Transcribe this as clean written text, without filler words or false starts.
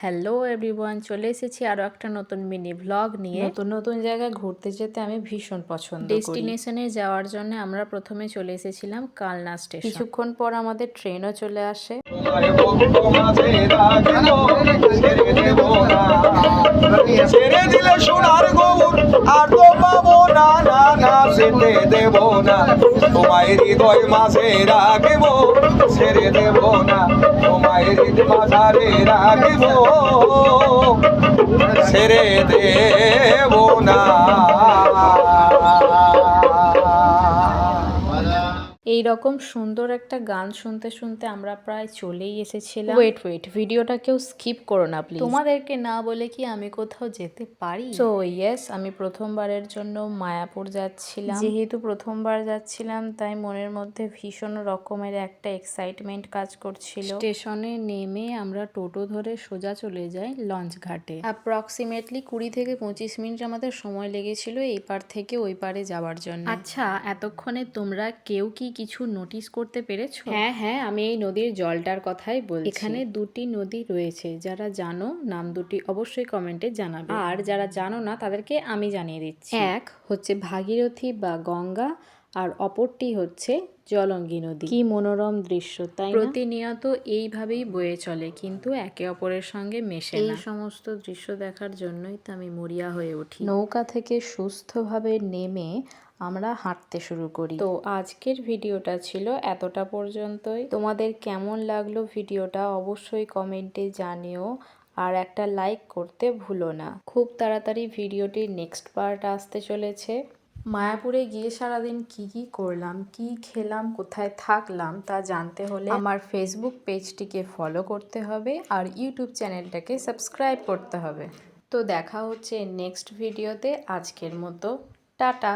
Hello everyone, চলে এসেছি আরও একটা নতুন মিনি ভ্লগ নিয়ে। নতুন নতুন জায়গায় ঘুরতে যেতে আমি ভীষণ পছন্দ করি। ডেস্টিনেশনে যাওয়ার জন্য আমরা প্রথমে চলে এসেছিলাম কালনা স্টেশন। কিছুক্ষণ পর আমাদের ট্রেনও চলে আসে। ছেড়ে দিলে সোনার গৌর আর তো পাবো না, না না যেতে দেব না, তোমায় হৃদয় মাঝে রাখিব, ছেড়ে দেব না, তোমায় হৃদয় মাঝারে রাখিব, ছেড়ে দেব না। এই রকম সুন্দর একটা গান শুনতে শুনতে আমরা প্রায় চলেই এসেছিলাম। ওয়েট, ভিডিওটা কেউ স্কিপ করো না প্লিজ। তোমাদেরকে না বলে কি আমি কোথাও যেতে পারি? সো ইয়েস, আমি প্রথমবারের জন্য মায়াপুর যাচ্ছিলাম। যেহেতু প্রথমবার যাচ্ছিলাম তাই মনের মধ্যে ভীষণ রকমের একটা এক্সাইটমেন্ট কাজ করছিল। স্টেশনে নেমে আমরা টোটো ধরে সোজা চলে যাই লঞ্চ ঘাটে। অ্যাপ্রক্সিমেটলি 20 থেকে 25 মিনিট আমাদের সময় লেগেছিল এই পার থেকে ওই পারে যাওয়ার জন্য। আচ্ছা, এতক্ষণে তোমরা কেউ কি কিছু নোটিস করতে পেরেছো? হ্যাঁ, আমি এই নদীর জলটার কথাই বলছি। এখানে দুটি নদী রয়েছে, যারা জানো নাম দুটি অবশ্যই কমেন্টে জানাবে, আর যারা জানো না তাদেরকে আমি জানিয়ে দিচ্ছি। এক হচ্ছে ভাগীরথী বা গঙ্গা, আর অপরটি হচ্ছে জলঙ্গি নদী। কি মনোরম দৃশ্য, তাই না? প্রতিনিয়ত এইভাবেই বয়ে চলে, কিন্তু একে অপরের সঙ্গে মেশে না। এই সমস্ত দৃশ্য দেখার জন্যই তো আমি মরিয়া হয়ে উঠি। নৌকা থেকে সুস্থভাবে নেমে আমরা হাঁটতে শুরু করি। তো আজকের ভিডিওটা ছিল এতটা পর্যন্তই। তোমাদের কেমন লাগলো ভিডিওটা অবশ্যই কমেন্টে জানিও, আর একটা লাইক করতে ভুলো না। খুব তাড়াতাড়ি ভিডিওটির নেক্সট পার্ট আসতে চলেছে। মায়াপুরে গিয়ে সারাদিন কি করলাম, কি খেলাম, কোথায় থাকলাম তা জানতে হলে আমার ফেসবুক পেজটিকে ফলো করতে হবে আর ইউটিউব চ্যানেলটাকে সাবস্ক্রাইব করতে হবে। তো দেখা হচ্ছে নেক্সট ভিডিওতে। আজকের মতো টাটা।